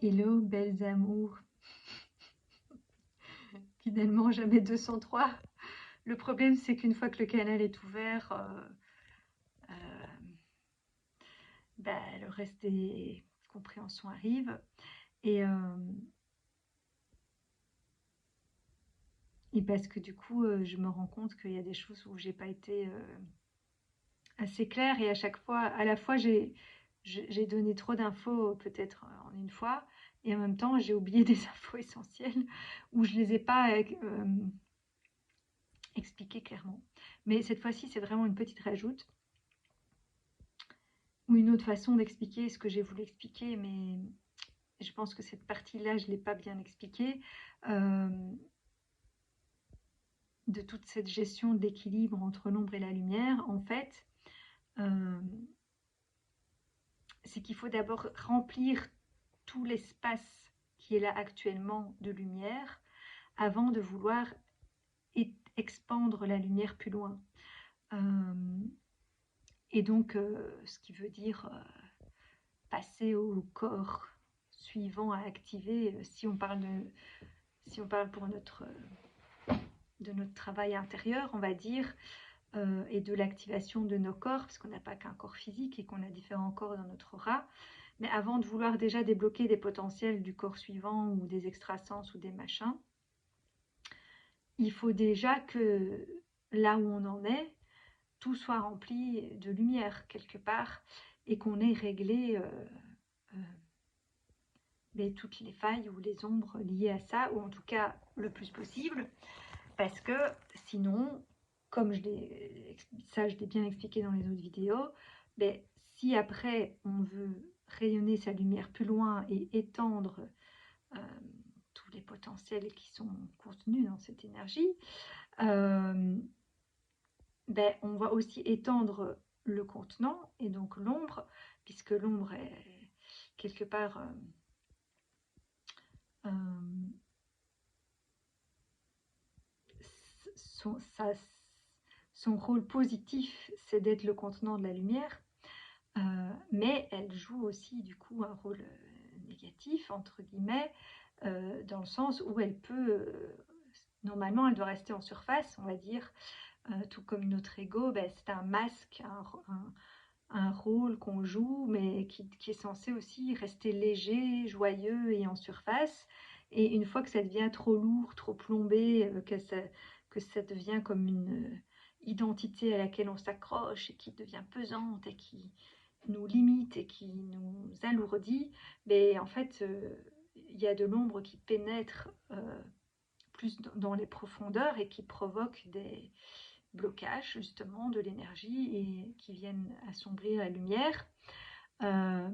Hello, belles amours. Finalement, jamais 203. Le problème, c'est qu'une fois que le canal est ouvert, euh, le reste des compréhensions arrive. Et, euh, et parce que du coup, je me rends compte qu'il y a des choses où j'ai pas été assez claire. Et à chaque fois, à la fois, j'ai donné trop d'infos peut-être en une fois. Et en même temps, j'ai oublié des infos essentielles où je les ai pas expliquées clairement. Mais cette fois-ci, c'est vraiment une petite rajoute. Ou une autre façon d'expliquer ce que j'ai voulu expliquer, mais je pense que cette partie-là, je ne l'ai pas bien expliquée, euh, de toute cette gestion d'équilibre entre l'ombre et la lumière, en fait, euh, c'est qu'il faut d'abord remplir tout l'espace qui est là actuellement de lumière avant de vouloir expandre la lumière plus loin. Euh, et donc, ce qui veut dire passer au corps suivant à activer, si on parle pour de notre travail intérieur, on va dire, et de l'activation de nos corps, parce qu'on n'a pas qu'un corps physique et qu'on a différents corps dans notre aura. Mais avant de vouloir déjà débloquer des potentiels du corps suivant ou des extrasens ou des machins, il faut déjà que là où on en est, tout soit rempli de lumière quelque part et qu'on ait réglé toutes les failles ou les ombres liées à ça, ou en tout cas le plus possible, parce que sinon, comme je l'ai bien expliqué dans les autres vidéos, si après on veut rayonner sa lumière plus loin et étendre euh, tous les potentiels qui sont contenus dans cette énergie, euh, on va aussi étendre le contenant et donc l'ombre, puisque l'ombre est quelque part euh, son, sa, son rôle positif, c'est d'être le contenant de la lumière, mais elle joue aussi du coup un rôle négatif, entre guillemets, dans le sens où elle peut, normalement elle doit rester en surface, on va dire, tout comme notre ego, c'est un masque, un rôle qu'on joue, mais qui est censé aussi rester léger, joyeux et en surface. Et une fois que ça devient trop lourd, trop plombé, que ça devient comme une identité à laquelle on s'accroche et qui devient pesante et qui nous limite et qui nous alourdit, en fait, il y a de l'ombre qui pénètre plus dans les profondeurs et qui provoque des blocages justement de l'énergie et qui viennent assombrir la lumière euh,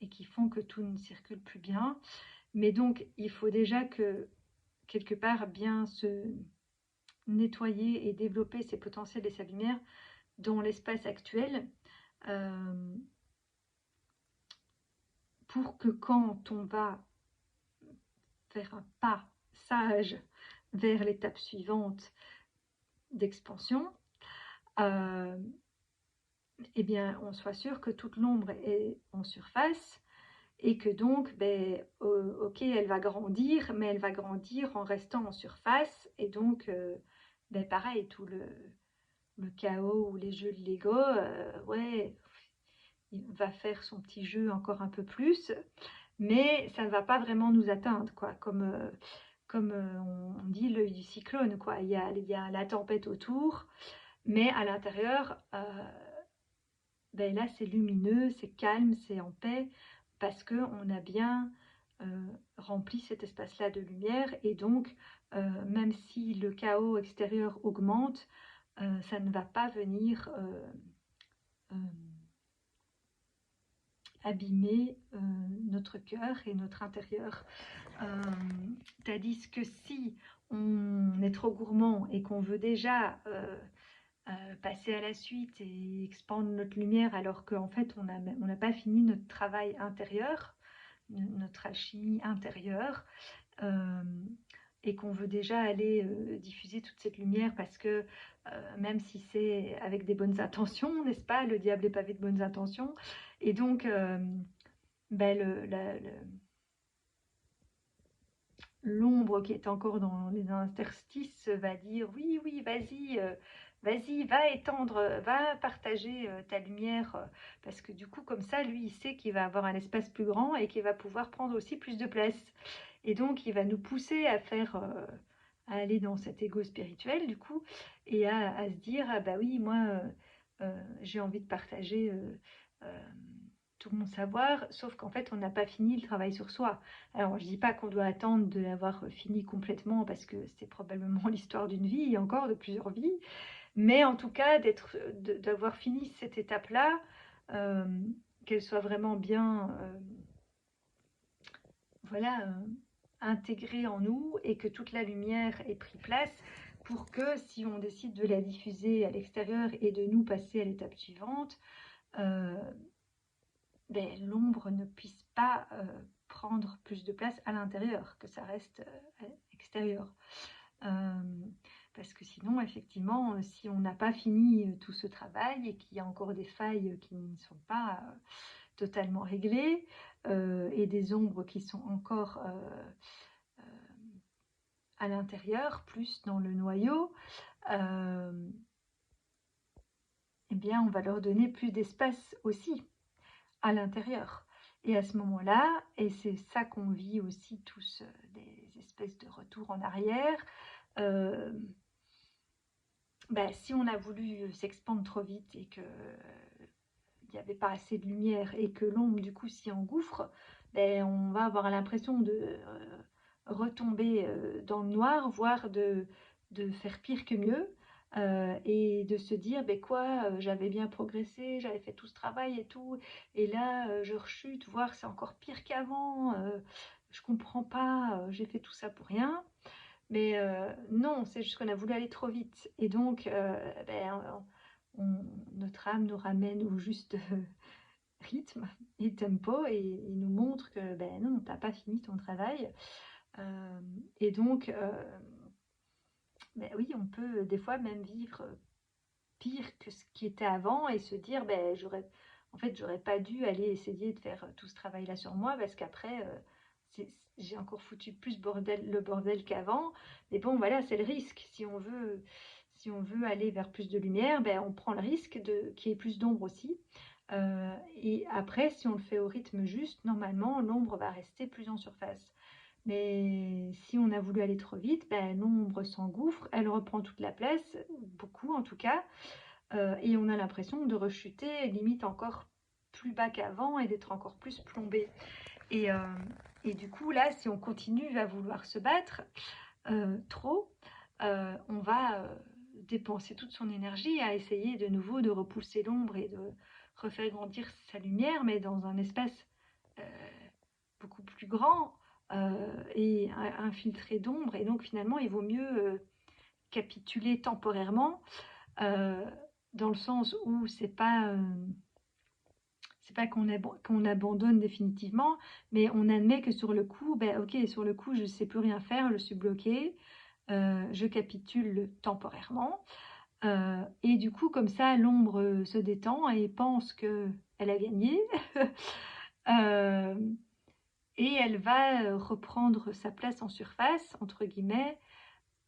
et qui font que tout ne circule plus bien. Mais donc, il faut déjà que quelque part bien se nettoyer et développer ses potentiels et sa lumière dans l'espace actuel euh, pour que quand on va faire un pas sage vers l'étape suivante d'expansion, euh, on soit sûr que toute l'ombre est en surface et que donc, ok, elle va grandir, mais elle va grandir en restant en surface et donc, pareil, tout le chaos ou les jeux de Lego, ouais, il va faire son petit jeu encore un peu plus, mais ça ne va pas vraiment nous atteindre, quoi, comme on dit l'œil du cyclone, quoi. Il y a la tempête autour, mais à l'intérieur, là c'est lumineux, c'est calme, c'est en paix, parce qu'on a bien rempli cet espace-là de lumière, et donc même si le chaos extérieur augmente, ça ne va pas venir euh, abîmer notre cœur et notre intérieur. Euh, Tandis que si on est trop gourmand et qu'on veut déjà passer à la suite et expandre notre lumière alors qu'en fait on n'a pas fini notre travail intérieur, notre alchimie intérieure, euh, et qu'on veut déjà aller diffuser toute cette lumière parce que même si c'est avec des bonnes intentions, n'est-ce pas, le diable est pavé de bonnes intentions, et donc le l'ombre qui est encore dans les interstices va dire oui, oui, vas-y, vas-y, va étendre, va partager ta lumière, parce que du coup, comme ça, lui, il sait qu'il va avoir un espace plus grand et qu'il va pouvoir prendre aussi plus de place. Et donc, il va nous pousser à faire, à aller dans cet ego spirituel, du coup, et à se dire, ah bah oui, moi, j'ai envie de partager euh, tout mon savoir, sauf qu'en fait, on n'a pas fini le travail sur soi. Alors, je dis pas qu'on doit attendre de l'avoir fini complètement, parce que c'est probablement l'histoire d'une vie, et encore de plusieurs vies, mais en tout cas, d'avoir fini cette étape-là, euh, qu'elle soit vraiment bien, voilà, intégrée en nous, et que toute la lumière ait pris place, pour que si on décide de la diffuser à l'extérieur et de nous passer à l'étape suivante, euh, ben, l'ombre ne puisse pas prendre plus de place à l'intérieur, que ça reste à l'extérieur. Euh, Parce que sinon, effectivement, si on n'a pas fini tout ce travail et qu'il y a encore des failles qui ne sont pas totalement réglées, et des ombres qui sont encore à l'intérieur, plus dans le noyau, eh bien, on va leur donner plus d'espace aussi à l'intérieur. Et à ce moment-là, et c'est ça qu'on vit aussi tous, des espèces de retours en arrière, euh, si on a voulu s'expandre trop vite et que il n'y avait pas assez de lumière et que l'ombre du coup s'y engouffre, on va avoir l'impression de retomber dans le noir, voire de faire pire que mieux, et de se dire quoi, j'avais bien progressé, j'avais fait tout ce travail et tout, et là je rechute, voire c'est encore pire qu'avant, je comprends pas, j'ai fait tout ça pour rien. Mais non, c'est juste qu'on a voulu aller trop vite. Et donc, notre âme nous ramène au juste rythme et tempo, et il nous montre que non, t'as pas fini ton travail. Et donc, oui, on peut des fois même vivre pire que ce qui était avant, et se dire, j'aurais pas dû aller essayer de faire tout ce travail-là sur moi, parce qu'après, j'ai encore foutu plus le bordel qu'avant. Mais bon, voilà, c'est le risque. Si on veut aller vers plus de lumière, on prend le risque qu'il y ait plus d'ombre aussi. Et après, si on le fait au rythme juste, normalement, l'ombre va rester plus en surface. Mais si on a voulu aller trop vite, l'ombre s'engouffre, elle reprend toute la place, beaucoup en tout cas, et on a l'impression de rechuter limite encore plus bas qu'avant et d'être encore plus plombé. Et, euh, et du coup, là, si on continue à vouloir se battre trop, on va dépenser toute son énergie à essayer de nouveau de repousser l'ombre et de refaire grandir sa lumière, mais dans un espace euh, beaucoup plus grand, et infiltré d'ombre. Et donc finalement, il vaut mieux capituler temporairement, euh, dans le sens où c'est pas qu'on abandonne définitivement, mais on admet que sur le coup, ok, sur le coup, je sais plus rien faire, je suis bloquée, je capitule temporairement, et du coup, comme ça, l'ombre se détend et pense que elle a gagné, euh, et elle va reprendre sa place en surface, entre guillemets,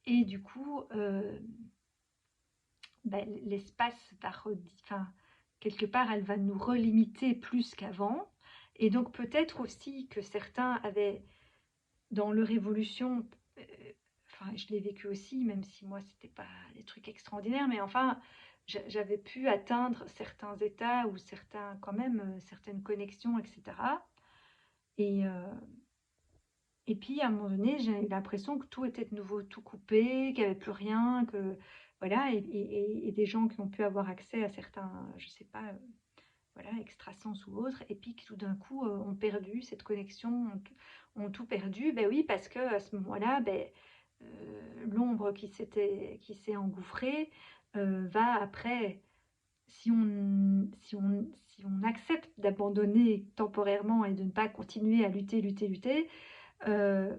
et du coup, l'espace va enfin, quelque part, elle va nous relimiter plus qu'avant. Et donc peut-être aussi que certains avaient, dans leur évolution, enfin je l'ai vécu aussi, même si moi c'était pas des trucs extraordinaires, mais enfin j'avais pu atteindre certains états, ou certains quand même certaines connexions, etc. Et, euh, et puis à un moment donné, j'ai eu l'impression que tout était de nouveau tout coupé, qu'il n'y avait plus rien, que voilà, et des gens qui ont pu avoir accès à certains, je sais pas, voilà, extrasens ou autres, et puis qui tout d'un coup ont perdu cette connexion, ont tout perdu. Ben oui, parce que à ce moment-là, l'ombre qui s'est engouffrée va après, si on accepte d'abandonner temporairement et de ne pas continuer à lutter, euh,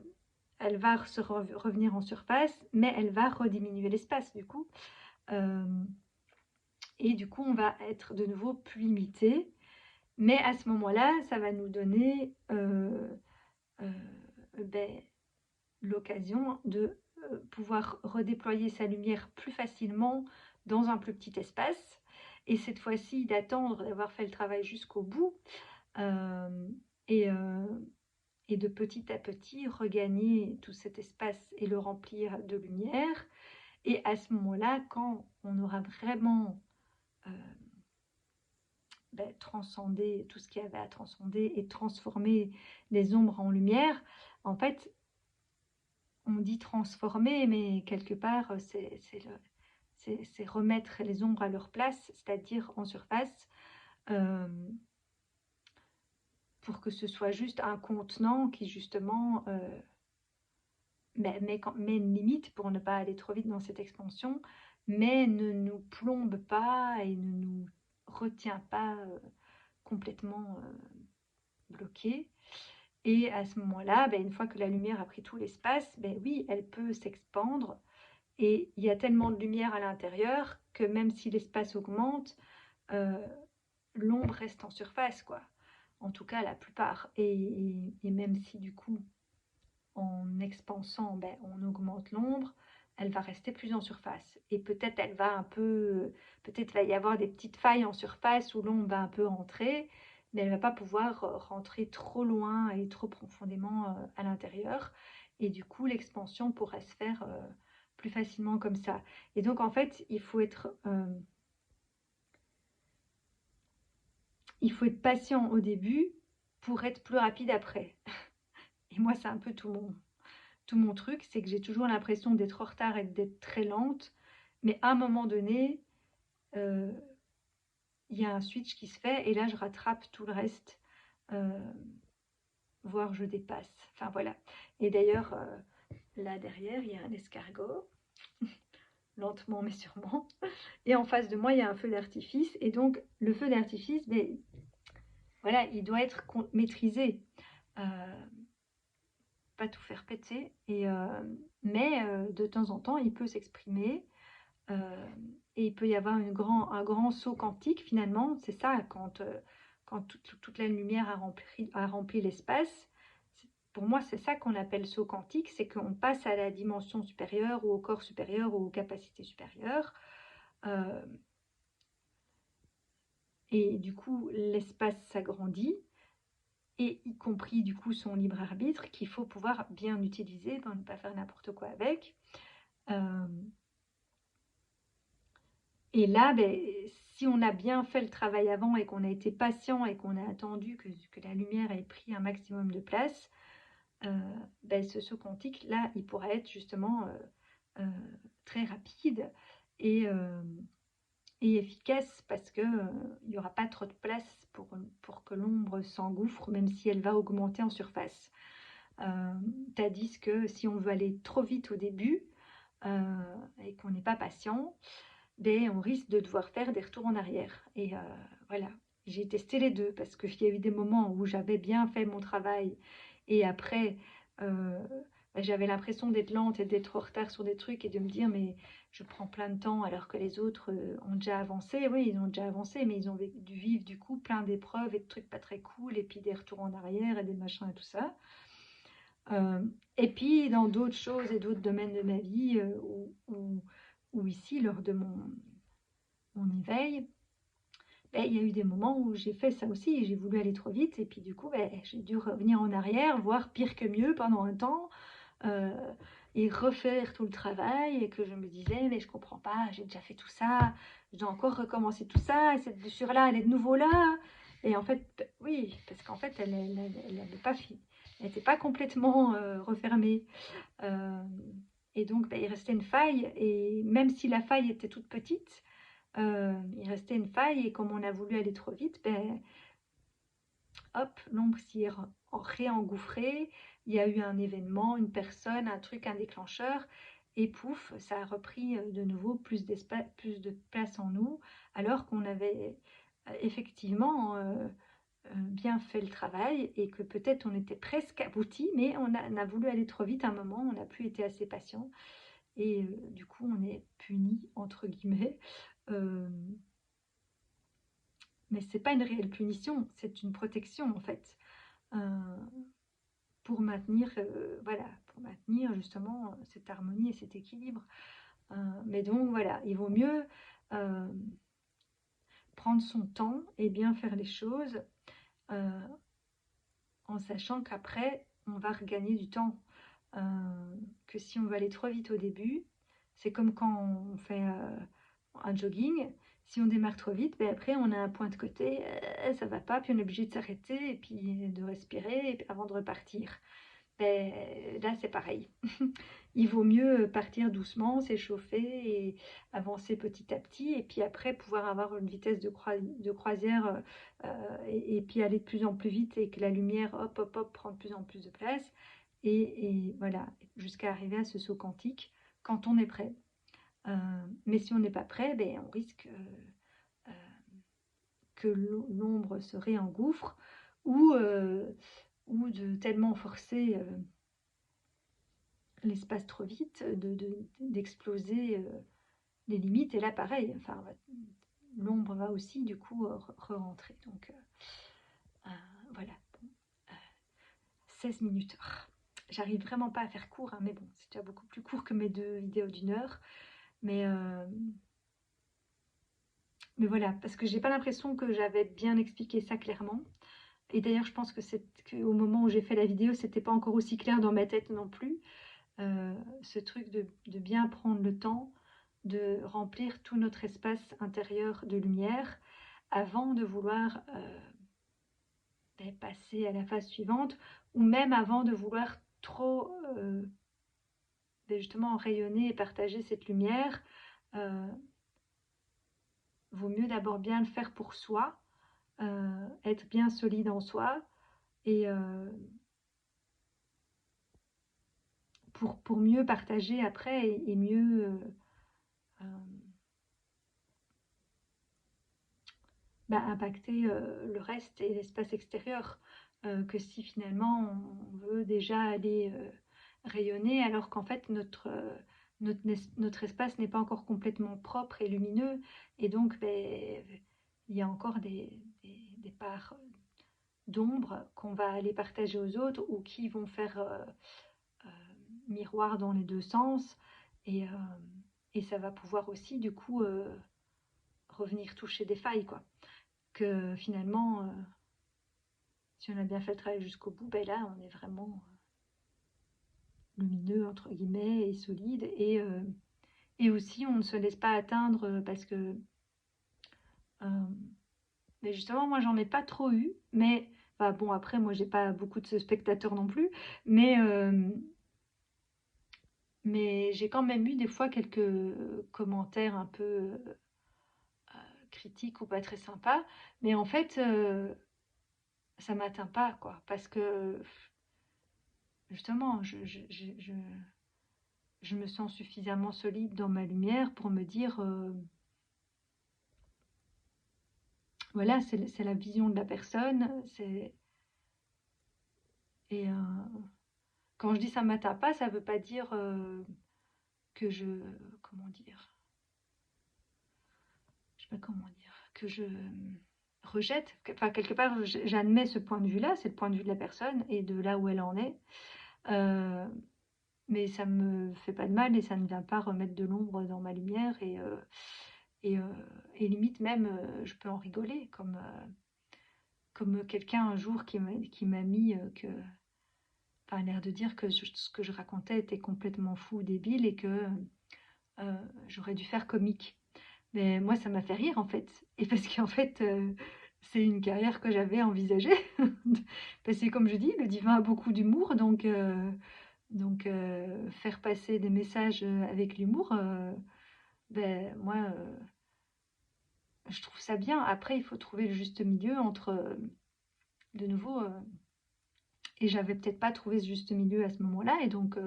elle va revenir en surface, mais elle va rediminuer l'espace du coup. Euh, et du coup, on va être de nouveau plus limité. Mais à ce moment-là, ça va nous donner euh, ben, l'occasion de pouvoir redéployer sa lumière plus facilement dans un plus petit espace. Et cette fois-ci, d'attendre d'avoir fait le travail jusqu'au bout euh, et, euh, et de petit à petit regagner tout cet espace et le remplir de lumière. Et à ce moment-là, quand on aura vraiment transcender tout ce qu'il y avait à transcender et transformer les ombres en lumière, en fait, on dit transformer, mais quelque part, c'est remettre les ombres à leur place, c'est-à-dire en surface, euh, pour que ce soit juste un contenant qui, justement, met une limite pour ne pas aller trop vite dans cette expansion, mais ne nous plombe pas et ne nous retient pas complètement bloquée. Et à ce moment-là, une fois que la lumière a pris tout l'espace, oui, elle peut s'expandre. Et il y a tellement de lumière à l'intérieur que même si l'espace augmente, euh, l'ombre reste en surface, quoi. En tout cas, la plupart. Et même si du coup, en expansant, on augmente l'ombre, elle va rester plus en surface. Et peut-être elle va un peu, peut-être va y avoir des petites failles en surface où l'ombre va un peu rentrer, mais elle va pas pouvoir rentrer trop loin et trop profondément à l'intérieur. Et du coup, l'expansion pourrait se faire plus facilement comme ça. Et donc, en fait, il faut être patient au début pour être plus rapide après. Et moi, c'est un peu tout mon truc, c'est que j'ai toujours l'impression d'être en retard et d'être très lente. Mais à un moment donné, euh, il y a un switch qui se fait et là, je rattrape tout le reste, euh, voire je dépasse. Enfin voilà. Et d'ailleurs, là derrière, il y a un escargot, lentement mais sûrement. Et en face de moi, il y a un feu d'artifice. Et donc, le feu d'artifice, voilà, il doit être maîtrisé. Euh, pas tout faire péter. Mais de temps en temps, il peut s'exprimer. Euh, et il peut y avoir un grand saut quantique finalement. C'est ça, quand toute la lumière a rempli l'espace. Pour moi, c'est ça qu'on appelle saut quantique, c'est qu'on passe à la dimension supérieure ou au corps supérieur ou aux capacités supérieures. Euh, et du coup, l'espace s'agrandit, et y compris du coup son libre arbitre qu'il faut pouvoir bien utiliser pour ne pas faire n'importe quoi avec. Euh, Et là, si on a bien fait le travail avant et qu'on a été patient et qu'on a attendu que la lumière ait pris un maximum de place, ce saut quantique, là, il pourrait être justement très rapide et, euh, et efficace parce qu'il n'y aura pas trop de place pour que l'ombre s'engouffre, même si elle va augmenter en surface. Tandis que si on veut aller trop vite au début et qu'on n'est pas patient, on risque de devoir faire des retours en arrière. Et voilà, j'ai testé les deux parce qu'il y a eu des moments où j'avais bien fait mon travail et après, euh, j'avais l'impression d'être lente et d'être en retard sur des trucs et de me dire mais je prends plein de temps alors que les autres ont déjà avancé. Oui, ils ont déjà avancé, mais ils ont dû vivre du coup plein d'épreuves et de trucs pas très cool et puis des retours en arrière et des machins et tout ça. Euh, et puis dans d'autres choses et d'autres domaines de ma vie où ici, lors de mon éveil, il y a eu des moments où j'ai fait ça aussi, j'ai voulu aller trop vite et puis du coup j'ai dû revenir en arrière, voire pire que mieux pendant un temps euh, et refaire tout le travail et que je me disais mais je comprends pas, j'ai déjà fait tout ça, je dois encore recommencer tout ça et cette blessure là elle est de nouveau là et en fait oui parce qu'en fait elle n'avait pas fini, elle n'était pas complètement refermée. Euh, et donc il restait une faille et même si la faille était toute petite, il restait une faille et comme on a voulu aller trop vite, hop, l'ombre s'y est réengouffrée. Il y a eu un événement, une personne, un truc, un déclencheur. Et pouf, ça a repris de nouveau plus d'espace, plus de place en nous, alors qu'on avait effectivement bien fait le travail et que peut-être on était presque abouti, mais on a voulu aller trop vite à un moment, on n'a plus été assez patient et du coup on est puni entre guillemets. Euh, Mais c'est pas une réelle punition, c'est une protection en fait, euh, pour maintenir, voilà, pour maintenir justement cette harmonie et cet équilibre. Mais donc voilà, il vaut mieux prendre son temps et bien faire les choses en sachant qu'après, on va regagner du temps. Que si on veut aller trop vite au début, c'est comme quand on fait un jogging. Si on démarre trop vite, ben après on a un point de côté, ça va pas, puis on est obligé de s'arrêter et puis de respirer avant de repartir. Ben, là c'est pareil. Il vaut mieux partir doucement, s'échauffer et avancer petit à petit, et puis après pouvoir avoir une vitesse de croisière et puis aller de plus en plus vite et que la lumière, hop, hop, hop, prend de plus en plus de place. Et voilà, jusqu'à arriver à ce saut quantique quand on est prêt. Mais si on n'est pas prêt, ben, on risque que l'ombre se réengouffre ou de tellement forcer l'espace trop vite, d'exploser les limites. Et là, pareil, enfin, l'ombre va aussi du coup re-rentrer. Donc voilà, bon, 16 minutes. J'arrive vraiment pas à faire court, hein, mais bon, c'est déjà beaucoup plus court que mes 2 vidéos d'1 heure. Mais voilà, parce que j'ai pas l'impression que j'avais bien expliqué ça clairement. Et d'ailleurs, je pense que c'est qu'au moment où j'ai fait la vidéo, c'était pas encore aussi clair dans ma tête non plus. Ce truc de bien prendre le temps de remplir tout notre espace intérieur de lumière avant de vouloir passer à la phase suivante, ou même avant de vouloir trop justement rayonner et partager cette lumière. Vaut mieux d'abord bien le faire pour soi, être bien solide en soi, et pour mieux partager après et mieux impacter le reste et l'espace extérieur, que si finalement on veut déjà aller rayonner alors qu'en fait notre espace n'est pas encore complètement propre et lumineux, et donc il y a encore des parts d'ombre qu'on va aller partager aux autres ou qui vont faire miroir dans les deux sens, et ça va pouvoir aussi du coup revenir toucher des failles, quoi. Que finalement, si on a bien fait le travail jusqu'au bout, ben là on est vraiment lumineux entre guillemets et solide, et aussi on ne se laisse pas atteindre parce que mais justement moi j'en ai pas trop eu, mais enfin, bon, après moi j'ai pas beaucoup de spectateurs non plus, mais j'ai quand même eu des fois quelques commentaires un peu critiques ou pas très sympas, mais en fait ça m'atteint pas, quoi, parce que justement je me sens suffisamment solide dans ma lumière pour me dire voilà, c'est la vision de la personne, et quand je dis ça m'atteint pas, ça veut pas dire que comment dire, je sais pas comment dire, que je rejette, enfin quelque part j'admets ce point de vue-là, c'est le point de vue de la personne et de là où elle en est, mais ça me fait pas de mal et ça ne vient pas remettre de l'ombre dans ma lumière, et limite même je peux en rigoler, comme quelqu'un un jour qui m'a mis que, enfin, l'air de dire que ce que je racontais était complètement fou ou débile et que j'aurais dû faire comique. Mais moi, ça m'a fait rire en fait. Et parce qu'en fait, c'est une carrière que j'avais envisagée. Parce que comme je dis, le divin a beaucoup d'humour, donc faire passer des messages avec l'humour, moi, je trouve ça bien. Après, il faut trouver le juste milieu entre, de nouveau, et j'avais peut-être pas trouvé ce juste milieu à ce moment-là, et donc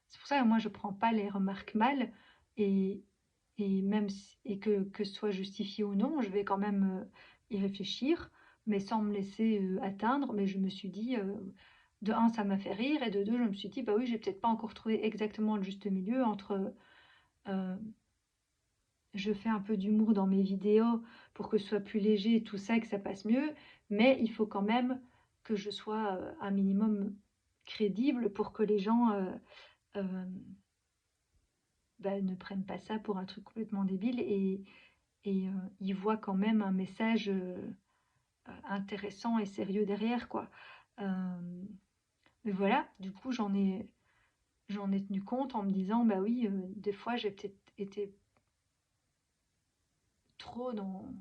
c'est pour ça que moi je prends pas les remarques mal, et même et que ce soit justifié ou non, je vais quand même y réfléchir, mais sans me laisser atteindre. Mais je me suis dit, de un, ça m'a fait rire, et de deux, je me suis dit, bah oui, j'ai peut-être pas encore trouvé exactement le juste milieu entre je fais un peu d'humour dans mes vidéos pour que ce soit plus léger et tout ça, et que ça passe mieux, mais il faut quand même que je sois un minimum crédible pour que les gens ne prennent pas ça pour un truc complètement débile et ils voient quand même un message intéressant et sérieux derrière, quoi. Mais voilà, du coup, j'en ai tenu compte en me disant, bah oui, des fois, j'ai peut-être été trop dans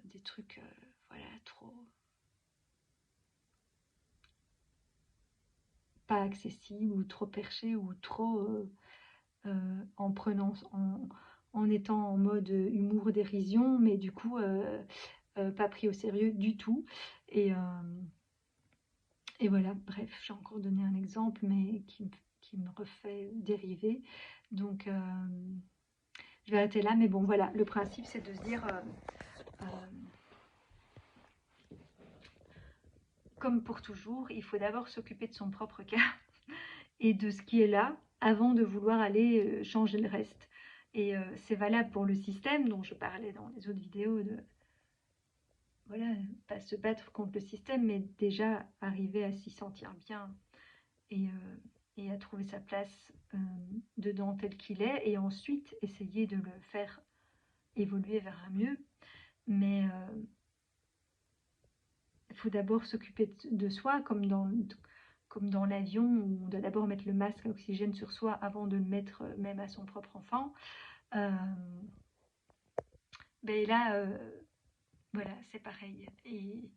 des trucs, voilà, trop pas accessibles ou trop perchés ou trop en prenant, en étant en mode humour dérision, mais du coup, pas pris au sérieux du tout. Et voilà, bref, j'ai encore donné un exemple, mais qui me refait dériver. Donc, je vais arrêter là. Mais bon, voilà, le principe, c'est de se dire, comme pour toujours, il faut d'abord s'occuper de son propre cas et de ce qui est là, avant de vouloir aller changer le reste. Et c'est valable pour le système dont je parlais dans les autres vidéos, de voilà, pas se battre contre le système, mais déjà arriver à s'y sentir bien et à trouver sa place dedans tel qu'il est, et ensuite essayer de le faire évoluer vers un mieux. Mais il faut d'abord s'occuper de soi, comme dans l'avion, où on doit d'abord mettre le masque à oxygène sur soi avant de le mettre même à son propre enfant. Ben là, voilà, c'est pareil. Et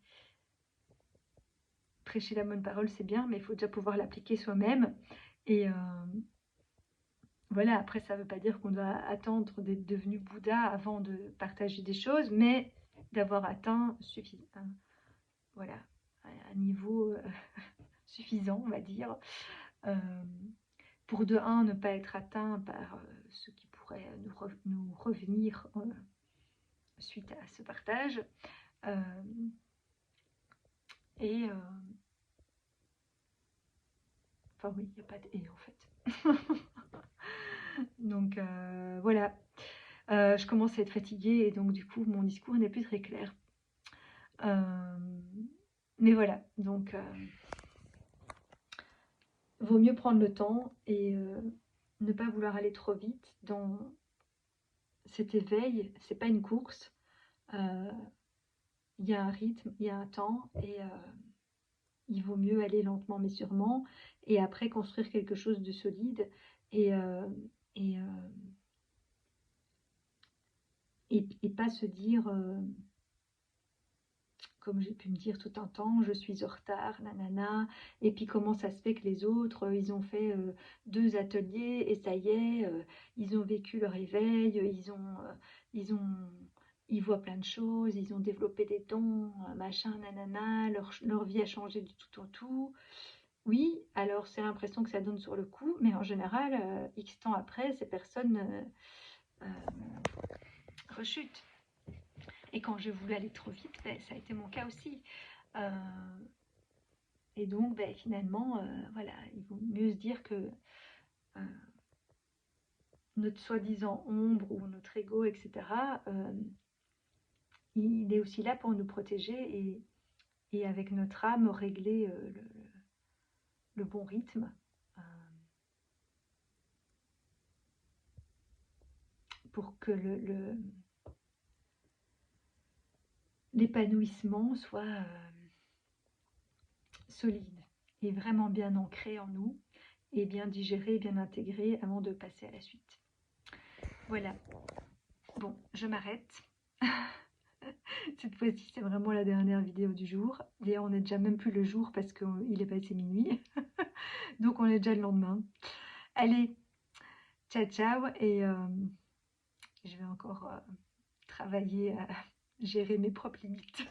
prêcher la bonne parole, c'est bien, mais il faut déjà pouvoir l'appliquer soi-même. Et voilà, après, ça ne veut pas dire qu'on doit attendre d'être devenu Bouddha avant de partager des choses, mais d'avoir atteint voilà, un niveau suffisant, on va dire, pour de un, ne pas être atteint par ce qui pourrait nous revenir suite à ce partage. Et enfin oui, il n'y a pas de et en fait. Donc voilà, je commence à être fatiguée et donc du coup mon discours n'est plus très clair. Mais voilà, donc vaut mieux prendre le temps et ne pas vouloir aller trop vite dans cet éveil. C'est pas une course. Il y a un rythme, il y a un temps et il vaut mieux aller lentement mais sûrement et après construire quelque chose de solide et et, euh, et pas se dire comme j'ai pu me dire tout un temps, je suis en retard, nanana, et puis comment ça se fait que les autres, ils ont fait 2 ateliers et ça y est, ils ont vécu leur éveil, ils ils voient plein de choses, ils ont développé des dons, machin, nanana, leur vie a changé du tout au tout. Oui, alors c'est l'impression que ça donne sur le coup, mais en général, X temps après, ces personnes rechutent. Et quand j'ai voulu aller trop vite, ben, ça a été mon cas aussi. Et donc, ben, finalement, voilà, il vaut mieux se dire que notre soi-disant ombre ou notre ego, etc., il est aussi là pour nous protéger et avec notre âme régler le bon rythme pour que l'épanouissement soit solide et vraiment bien ancré en nous et bien digéré, bien intégré avant de passer à la suite. Voilà. Bon, je m'arrête. Cette fois-ci, c'est vraiment la dernière vidéo du jour. D'ailleurs, on n'est déjà même plus le jour parce qu'il est passé minuit. Donc, on est déjà le lendemain. Allez, ciao, ciao. Et je vais encore travailler à gérer mes propres limites.